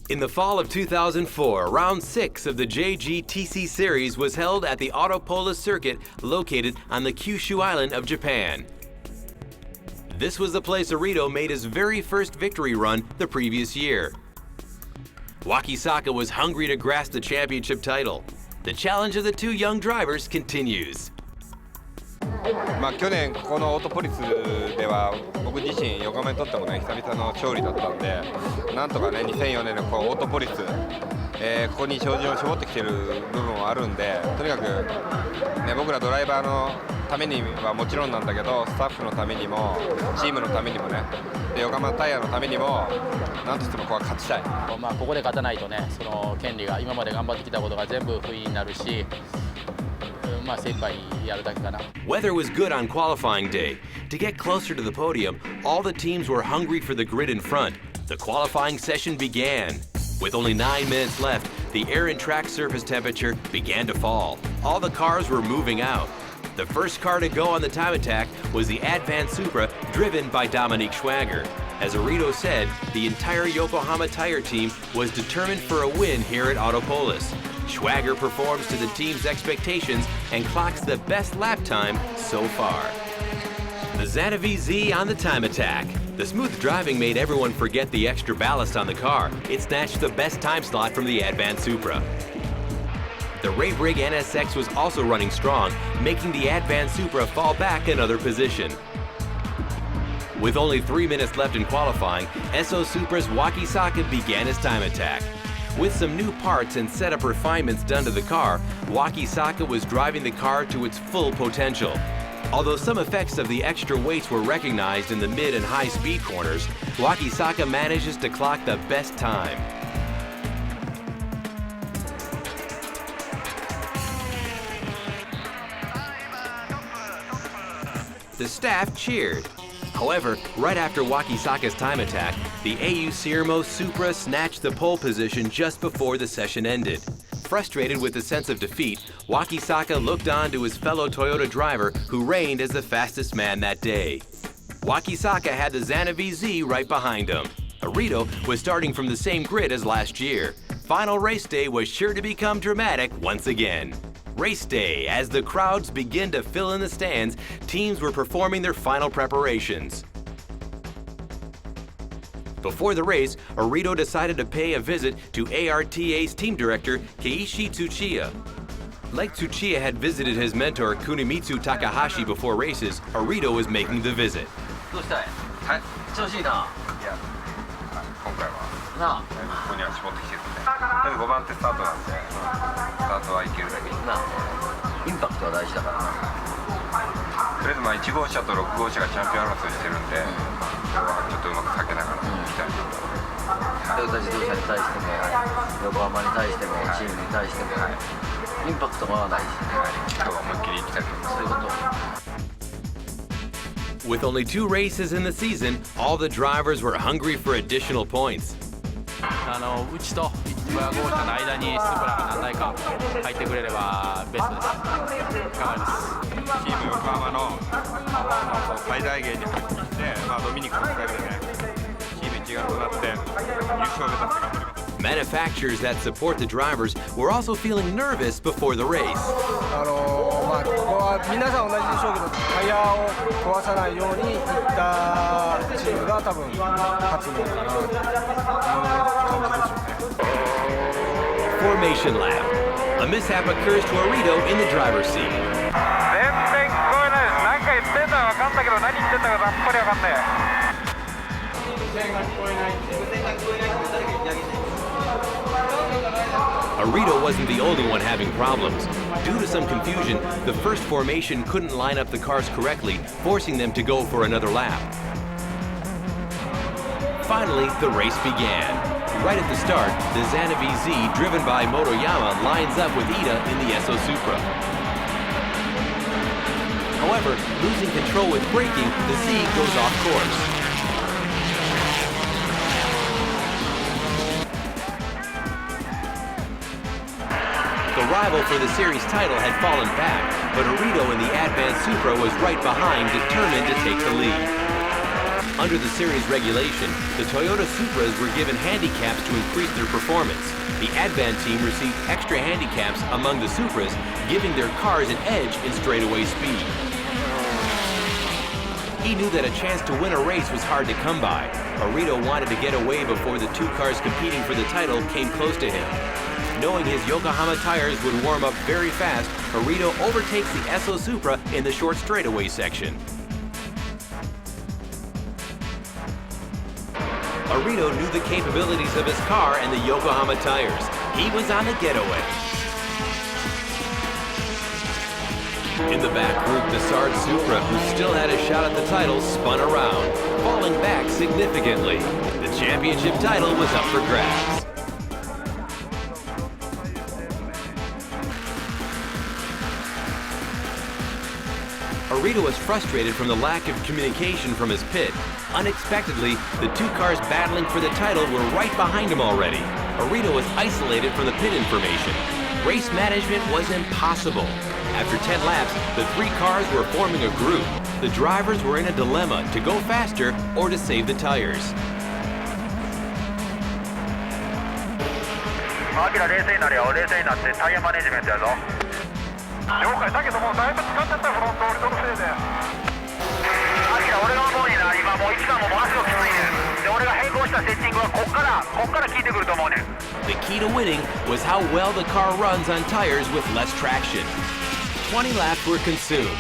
In the fall of 2004, round 6 of the JGTC series was held at the Autopolis circuit located on the Kyushu island of Japan. This was the place Orido made his very first victory run the previous year. Wakisaka was hungry to grasp the championship title. The challenge of the two young drivers continues. 去年ここのオートポリスでは僕自身横浜にとってもね久々の勝利だったんで、なんとかね2004年のこうオートポリス、ここに照準を絞ってきてる部分はあるんで、とにかくね僕らドライバーのためにはもちろんなんだけど、スタッフのためにもチームのためにもね、で横浜タイヤのためにもなんとしてもここは勝ちたい。ここで勝たないとね、その権利が今まで頑張ってきたことが全部不意になるし。Weather was good on qualifying day. To get closer to the podium, all the teams were hungry for the grid in front. The qualifying session began. With only 9 minutes left, the air and track surface temperature began to fall. All the cars were moving out. The first car to go on the time attack was the Advan Supra, driven by Dominique Schwager. As Orido said, the entire Yokohama tire team was determined for a win here at Autopolis. Schwager performs to the team's expectations and clocks the best lap time so far. The Xanavi Z on the time attack. The smooth driving made everyone forget the extra ballast on the car. It snatched the best time slot from the Advan Supra. The Raybrig NSX was also running strong, making the Advan Supra fall back another position. With only 3 minutes left in qualifying, SO Supra's Wakisaka began his time attack. With some new parts and setup refinements done to the car, Wakisaka was driving the car to its full potential. Although some effects of the extra weights were recognized in the mid and high speed corners, Wakisaka manages to clock the best time. The staff cheered. However, right after Wakisaka's time attack, the AU Sirmo Supra snatched the pole position just before the session ended. Frustrated with the sense of defeat, Wakisaka looked on to his fellow Toyota driver who reigned as the fastest man that day. Wakisaka had the Xanavi Z right behind him. Orido was starting from the same grid as last year. Final race day was sure to become dramatic once again. Race day, as the crowds begin to fill in the stands, teams were performing their final preparations. Before the race, Orido decided to pay a visit to ARTA's team director, Keiichi Tsuchiya. Like Tsuchiya had visited his mentor, Kunimitsu Takahashi, before races, Orido was making the visit. 調子いいな。いや、今回はここには絞ってきてるんで。でも5番手スタートなんで、スタートはいけるだけに。インパクトは大事だからな。とりあえず1号車と6号車がチャンピオン争いしてるんで、今日はちょっとうまくかけながらいきたいなと。トヨタ自動車に対しても、横浜に対しても、チームに対しても、インパクトが大事。今日は思いっきりいきたいと思います。そういうこと。With only 2 races in the season, all the drivers were hungry for additional points. うちと1号車の間にスプラが何台か入ってくれればベストです。頑張ります。チーム横浜のパフォーマンスを最大限に発揮して、ドミニクのおかげでね、チーム一丸となって優勝を目指して頑張ります。Manufacturers that support the drivers were also feeling nervous before the race. ここは皆さん同じでしょうけど、タイヤを壊さないようにいったチームが多分勝つのかなという感じでしょうね。Formation lap. A mishap occurs to Orido in the driver's seat. 全然聞こえないです。何か言ってんのは分かんだけど、何言ってんだかさっぱり分かんない。無線が聞こえないって。無線が聞こえないって誰か言ってあげて。Orido wasn't the only one having problems. Due to some confusion, the first formation couldn't line up the cars correctly, forcing them to go for another lap. Finally, the race began. Right at the start, the Xanavi Z, driven by Motoyama, lines up with Ida in the SO Supra. However, losing control with braking, the Z goes off course. The rival for the series title had fallen back, but Orido in the Advan Supra was right behind, determined to take the lead. Under the series regulation, the Toyota Supras were given handicaps to increase their performance. The Advan team received extra handicaps among the Supras, giving their cars an edge in straightaway speed. He knew that a chance to win a race was hard to come by. Orido wanted to get away before the two cars competing for the title came close to him. Knowing his Yokohama tires would warm up very fast, Orido overtakes the Esso Supra in the short straightaway section. Orido knew the capabilities of his car and the Yokohama tires. He was on the getaway. In the back group, the Sard Supra, who still had a shot at the title, spun around, falling back significantly. The championship title was up for grabs. Orido was frustrated from the lack of communication from his pit. Unexpectedly, the two cars battling for the title were right behind him already. Orido was isolated from the pit information. Race management was impossible. After 10 laps, the three cars were forming a group. The drivers were in a dilemma to go faster or to save the tires. アキラ冷静になれよ、冷静になってタイヤマネジメントやぞ。了解だけどもうだいぶ使っちゃったよ、フロント俺のせいで。アキラ俺の方にな、今もう一番もものすごくきついねん。で俺が変更したセッティングはこっから効いてくると思うねん。The key to winning was how well the car runs on tires with less traction. 20 laps were consumed.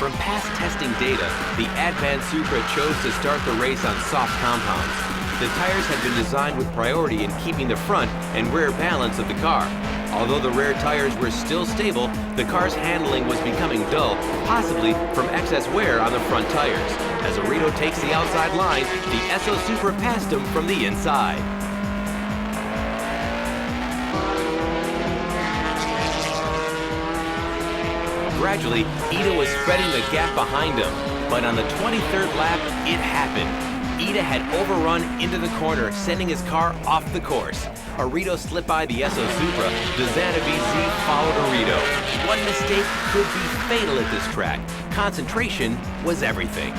From past testing data, the Advan Supra chose to start the race on soft compounds. The tires had been designed with priority in keeping the front and rear balance of the car. Although the rear tires were still stable, the car's handling was becoming dull, possibly from excess wear on the front tires. As Orido takes the outside line, the Esso Supra passed him from the inside. Gradually, Ida was spreading the gap behind him, but on the 23rd lap, it happened. Ida had overrun into the corner, sending his car off the course. Orido slipped by the Esso Supra. The Zanabi Z followed Orido. One mistake could be fatal at this track. Concentration was everything.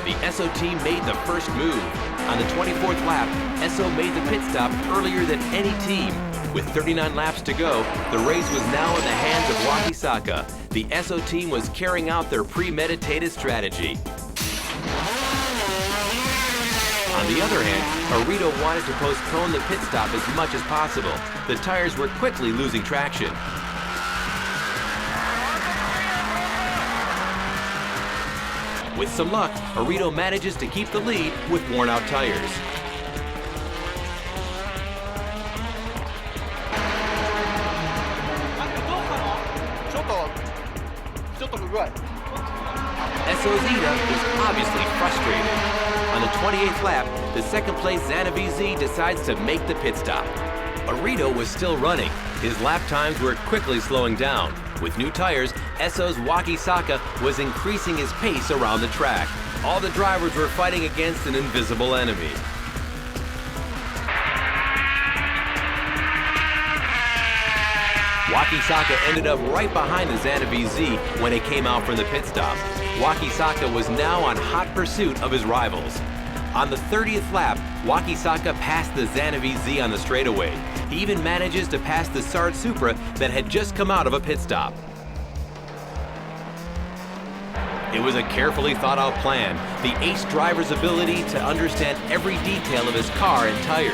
The Esso team made the first move. On the 24th lap, Esso made the pit stop earlier than any team. With 39 laps to go, the race was now in the hands of Wakisaka. The Esso team was carrying out their premeditated strategy. On the other hand, Orido wanted to postpone the pit stop as much as possible. The tires were quickly losing traction. With some luck, Orido manages to keep the lead with worn-out tires. Esso's Ida was obviously frustrated. On the 28th lap, the second-place Zanabi Z decides to make the pit stop. Orido was still running. His lap times were quickly slowing down. With new tires, Esso's Wakisaka was increasing his pace around the track. All the drivers were fighting against an invisible enemy. Wakisaka ended up right behind the Zanabi Z when it came out from the pit stop. Wakisaka was now on hot pursuit of his rivals. On the 30th lap, Wakisaka passed the Zanabi Z on the straightaway. He even manages to pass the Sard Supra that had just come out of a pit stop. It was a carefully thought out plan, the ace driver's ability to understand every detail of his car and tires.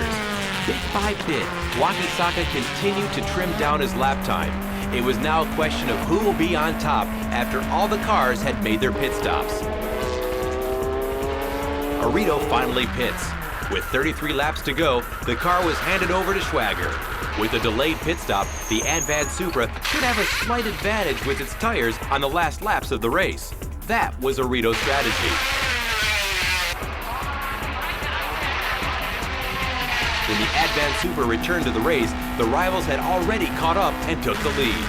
Bit by bit, Wakisaka continued to trim down his lap time. It was now a question of who will be on top after all the cars had made their pit stops. Orido finally pits. With 33 laps to go, the car was handed over to Schwager. With a delayed pit stop, the Advan Supra should have a slight advantage with its tires on the last laps of the race. That was Orido's strategy. When the Advan Supra returned to the race, the rivals had already caught up and took the lead.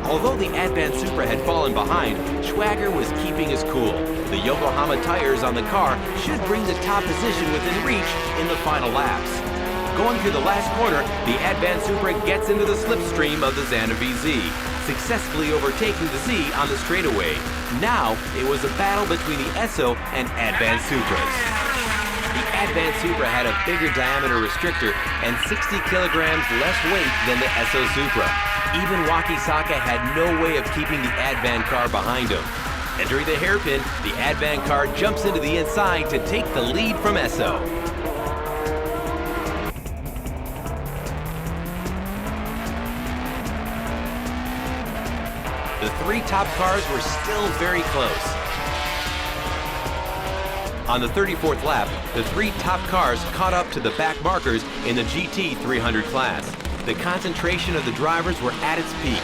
Although the Advanced Supra had fallen behind, Schwager was keeping his cool. The Yokohama tires on the car should bring the top position within reach in the final laps. Going through the last corner, the Advanced Supra gets into the slipstream of the Xana VZ, successfully overtaking the Z on the straightaway. Now, it was a battle between the Esso and Advanced Supras. The Advanced Supra had a bigger diameter restrictor and 60 kilograms less weight than the Esso Supra. Even Wakisaka had no way of keeping the Advan car behind him. Entering the hairpin, the Advan car jumps into the inside to take the lead from Esso. The three top cars were still very close. On the 34th lap, the three top cars caught up to the back markers in the GT 300 class. The concentration of the drivers were at its peak.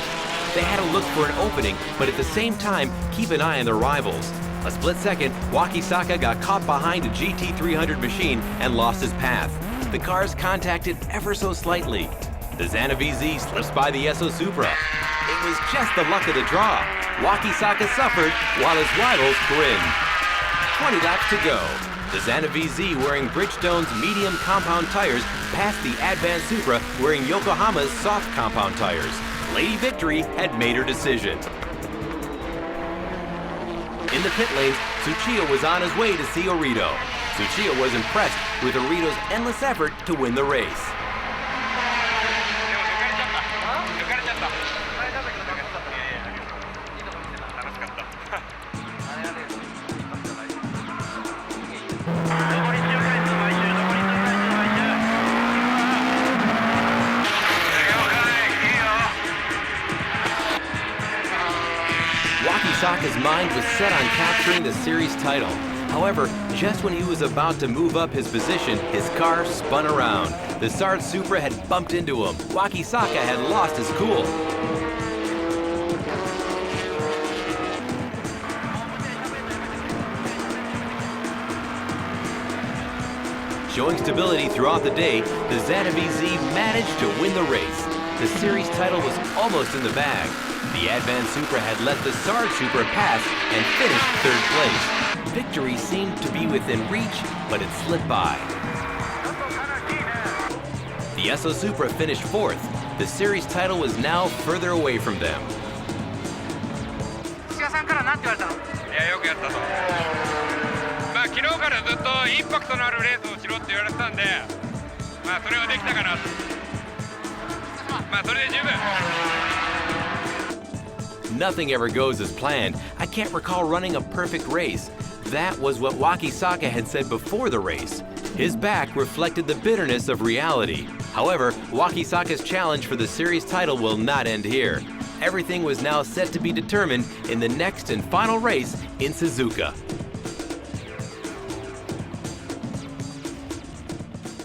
They had to look for an opening, but at the same time, keep an eye on their rivals. A split second, Wakisaka got caught behind a GT 300 machine and lost his path. The cars contacted ever so slightly. The Xana VZ slips by the Esso Supra. It was just the luck of the draw. Wakisaka suffered while his rivals grinned. 20 laps to go. The Xana VZ wearing Bridgestone's medium compound tires passed the Advanced Supra wearing Yokohama's soft compound tires. Lady Victory had made her decision. In the pit lanes, Tsuchiya was on his way to see Orido. Tsuchiya was impressed with Orido's endless effort to win the race. Wakisaka's mind was set on capturing the series title. However, just when he was about to move up his position, his car spun around. The Sard Supra had bumped into him. Wakisaka had lost his cool. Showing stability throughout the day, the Xana VZ managed to win the race. The series title was almost in the bag. The Advanced Supra had let the Sard Supra pass and finished third place. Victory seemed to be within reach, but it slipped by. The Esso Supra finished fourth. The series title was now further away from them. よくやったと。昨日からずっとインパクトのあるレースをしろって言われてたんで、それはできたかなと。それで十分。Nothing ever goes as planned. I can't recall running a perfect race. That was what Wakisaka had said before the race. His back reflected the bitterness of reality. However, Wakisaka's challenge for the series title will not end here. Everything was now set to be determined in the next and final race in Suzuka.